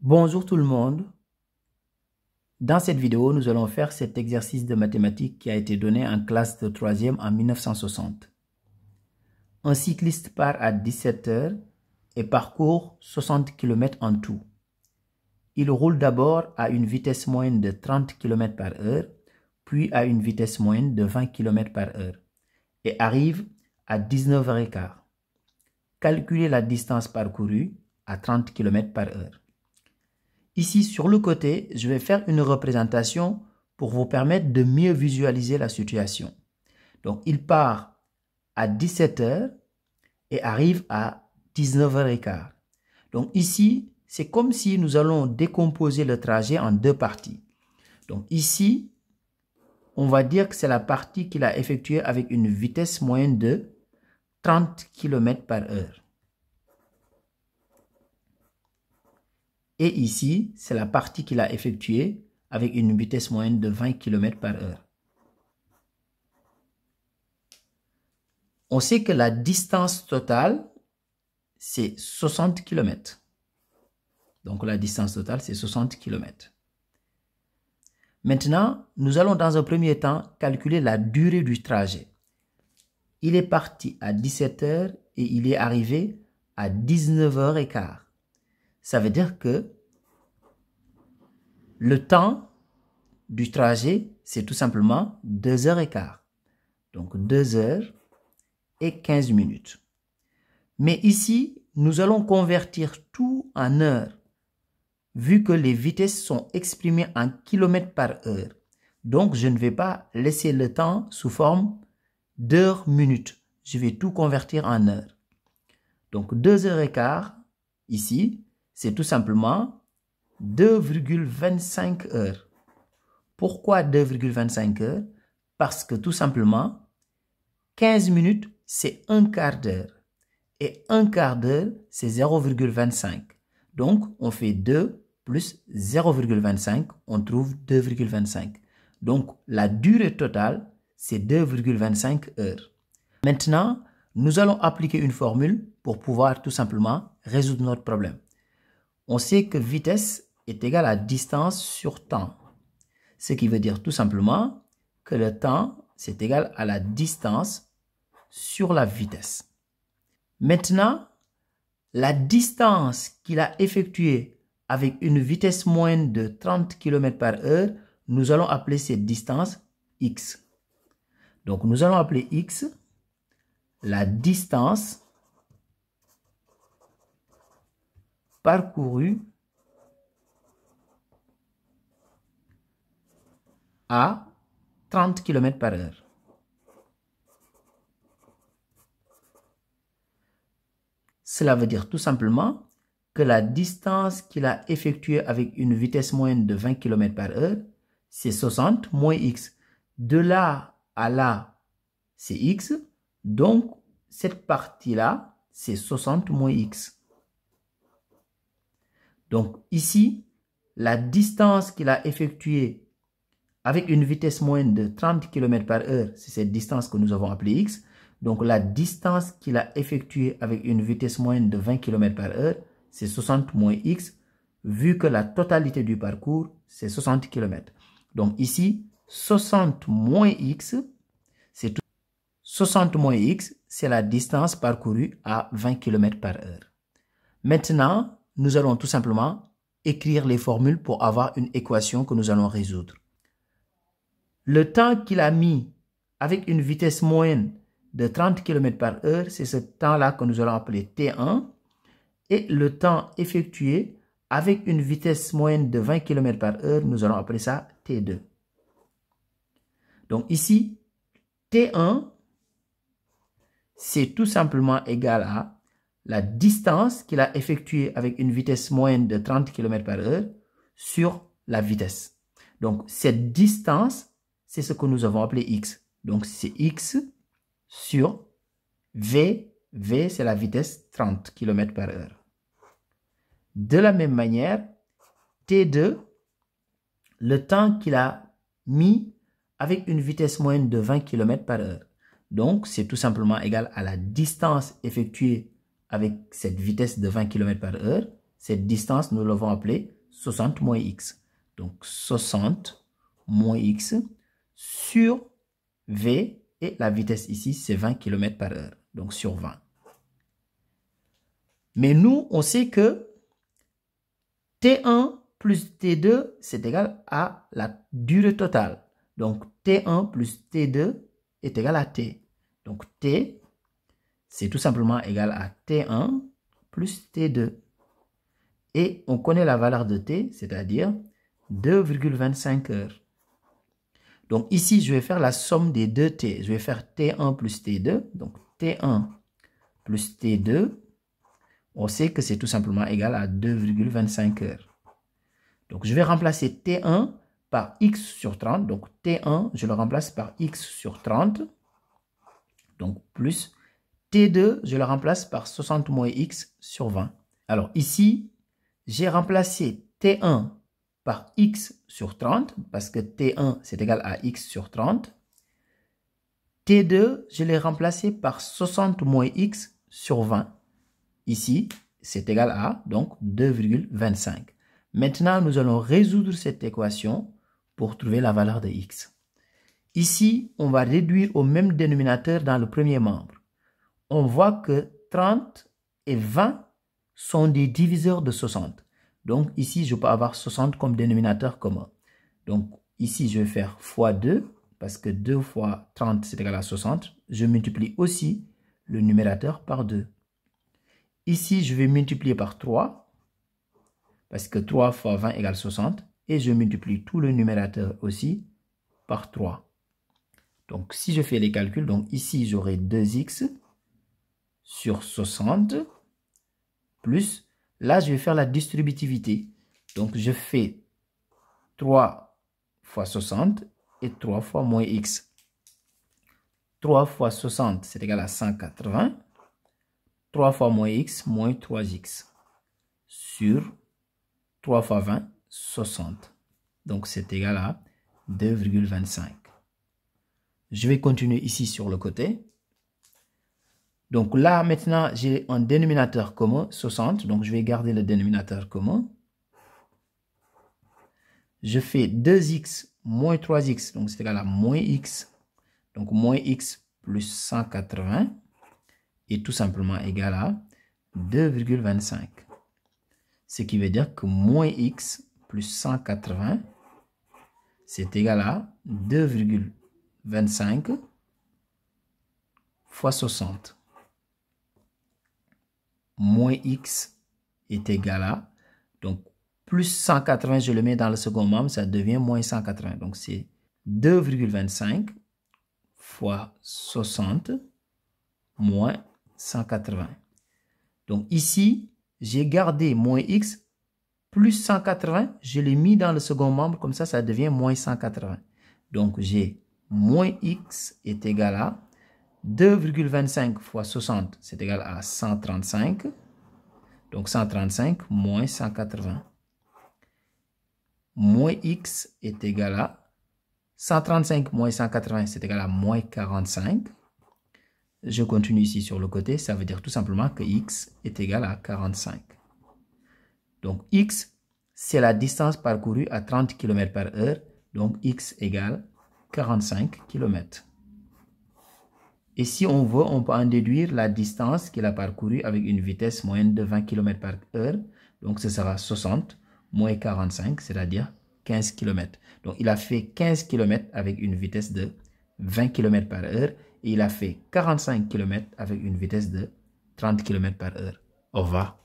Bonjour tout le monde. Dans cette vidéo, nous allons faire cet exercice de mathématiques qui a été donné en classe de 3e en 1960. Un cycliste part à 17 heures et parcourt 60 km en tout. Il roule d'abord à une vitesse moyenne de 30 km par heure, puis à une vitesse moyenne de 20 km par heure et arrive à 19h15. Calculez la distance parcourue à 30 km par heure. Ici, sur le côté, je vais faire une représentation pour vous permettre de mieux visualiser la situation. Donc, il part à 17 heures et arrive à 19h15. Donc, ici, c'est comme si nous allons décomposer le trajet en deux parties. Donc, ici, on va dire que c'est la partie qu'il a effectuée avec une vitesse moyenne de 30 km par heure. Et ici, c'est la partie qu'il a effectuée avec une vitesse moyenne de 20 km par heure. On sait que la distance totale, c'est 60 km. Donc la distance totale, c'est 60 km. Maintenant, nous allons dans un premier temps calculer la durée du trajet. Il est parti à 17 heures et il est arrivé à 19h15. Ça veut dire que le temps du trajet, c'est tout simplement 2h15. Donc 2 heures et 15 minutes. Mais ici, nous allons convertir tout en heures, vu que les vitesses sont exprimées en kilomètres par heure. Donc, je ne vais pas laisser le temps sous forme d'heures-minutes. Je vais tout convertir en heures. Donc, 2h15, ici, c'est tout simplement 2,25 heures. Pourquoi 2,25 heures? Parce que tout simplement, 15 minutes, c'est un quart d'heure. Et un quart d'heure, c'est 0,25. Donc, on fait 2 plus 0,25, on trouve 2,25. Donc, la durée totale, c'est 2,25 heures. Maintenant, nous allons appliquer une formule pour pouvoir tout simplement résoudre notre problème. On sait que vitesse est égale à distance sur temps. Ce qui veut dire tout simplement que le temps, c'est égal à la distance sur la vitesse. Maintenant, la distance qu'il a effectuée avec une vitesse moyenne de 30 km par heure, nous allons appeler cette distance x. Donc, nous allons appeler x la distance parcourue à 30 km par heure. Cela veut dire tout simplement que la distance qu'il a effectuée avec une vitesse moyenne de 20 km par heure, c'est 60 moins x. De là à là, c'est x. Donc, cette partie-là, c'est 60 moins x. Donc, ici, la distance qu'il a effectuée avec une vitesse moyenne de 30 km par heure, c'est cette distance que nous avons appelée x. Donc, la distance qu'il a effectuée avec une vitesse moyenne de 20 km par heure, c'est 60 moins x, vu que la totalité du parcours, c'est 60 km. Donc, ici, 60 moins x, c'est tout. 60 moins x, c'est la distance parcourue à 20 km par heure. Maintenant, nous allons tout simplement écrire les formules pour avoir une équation que nous allons résoudre. Le temps qu'il a mis avec une vitesse moyenne de 30 km par heure, c'est ce temps-là que nous allons appeler T1. Et le temps effectué avec une vitesse moyenne de 20 km par heure, nous allons appeler ça T2. Donc ici, T1, c'est tout simplement égal à la distance qu'il a effectuée avec une vitesse moyenne de 30 km par heure sur la vitesse. Donc cette distance, c'est ce que nous avons appelé x. Donc c'est x sur v. V, c'est la vitesse 30 km par heure. De la même manière, T2, le temps qu'il a mis avec une vitesse moyenne de 20 km par heure. Donc, c'est tout simplement égal à la distance effectuée avec cette vitesse de 20 km par heure Cette distance, nous l'avons appelée 60 moins x. Donc 60 moins x sur v, et la vitesse ici, c'est 20 km par heure. Donc sur 20. Mais nous, on sait que T1 plus T2, c'est égal à la durée totale. Donc T1 plus T2 est égal à T. Donc T, c'est tout simplement égal à T1 plus T2. Et on connaît la valeur de T, c'est-à-dire 2,25 heures. Donc ici, je vais faire la somme des deux T. Je vais faire T1 plus T2. Donc T1 plus T2, on sait que c'est tout simplement égal à 2,25 heures. Donc je vais remplacer T1 par x sur 30. Donc T1, je le remplace par x sur 30. Donc plus T2, je le remplace par 60 moins x sur 20. Alors ici, j'ai remplacé T1 par x sur 30, parce que T1, c'est égal à x sur 30. T2, je l'ai remplacé par 60 moins x sur 20. Ici, c'est égal à donc 2,25. Maintenant, nous allons résoudre cette équation pour trouver la valeur de x. Ici, on va réduire au même dénominateur dans le premier membre. On voit que 30 et 20 sont des diviseurs de 60. Donc ici, je peux avoir 60 comme dénominateur commun. Donc ici, je vais faire fois 2, parce que 2 fois 30, c'est égal à 60. Je multiplie aussi le numérateur par 2. Ici, je vais multiplier par 3, parce que 3 fois 20 égale 60. Et je multiplie tout le numérateur aussi par 3. Donc si je fais les calculs, donc ici, j'aurai 2x sur 60, plus, là, je vais faire la distributivité. Donc, je fais 3 fois 60 et 3 fois moins x. 3 fois 60, c'est égal à 180. 3 fois moins x, moins 3x. Sur 3 fois 20, 60. Donc, c'est égal à 2,25. Je vais continuer ici sur le côté. Donc là, maintenant, j'ai un dénominateur commun, 60. Donc, je vais garder le dénominateur commun. Je fais 2x moins 3x. Donc, c'est égal à moins x. Donc, moins x plus 180 est tout simplement égal à 2,25. Ce qui veut dire que moins x plus 180, c'est égal à 2,25 fois 60. Moins x est égal à, donc plus 180, je le mets dans le second membre, ça devient moins 180. Donc c'est 2,25 fois 60 moins 180. Donc ici, j'ai gardé moins x plus 180, je l'ai mis dans le second membre, comme ça devient moins 180. Donc j'ai moins x est égal à 2,25 fois 60, c'est égal à 135. Donc 135 moins 180. Moins x est égal à 135 moins 180, c'est égal à moins 45. Je continue ici sur le côté, ça veut dire tout simplement que x est égal à 45. Donc x, c'est la distance parcourue à 30 km par heure. Donc x égale 45 km. Et si on veut, on peut en déduire la distance qu'il a parcourue avec une vitesse moyenne de 20 km par heure. Donc, ce sera 60 moins 45, c'est-à-dire 15 km. Donc, il a fait 15 km avec une vitesse de 20 km par heure. Et il a fait 45 km avec une vitesse de 30 km par heure. Au revoir.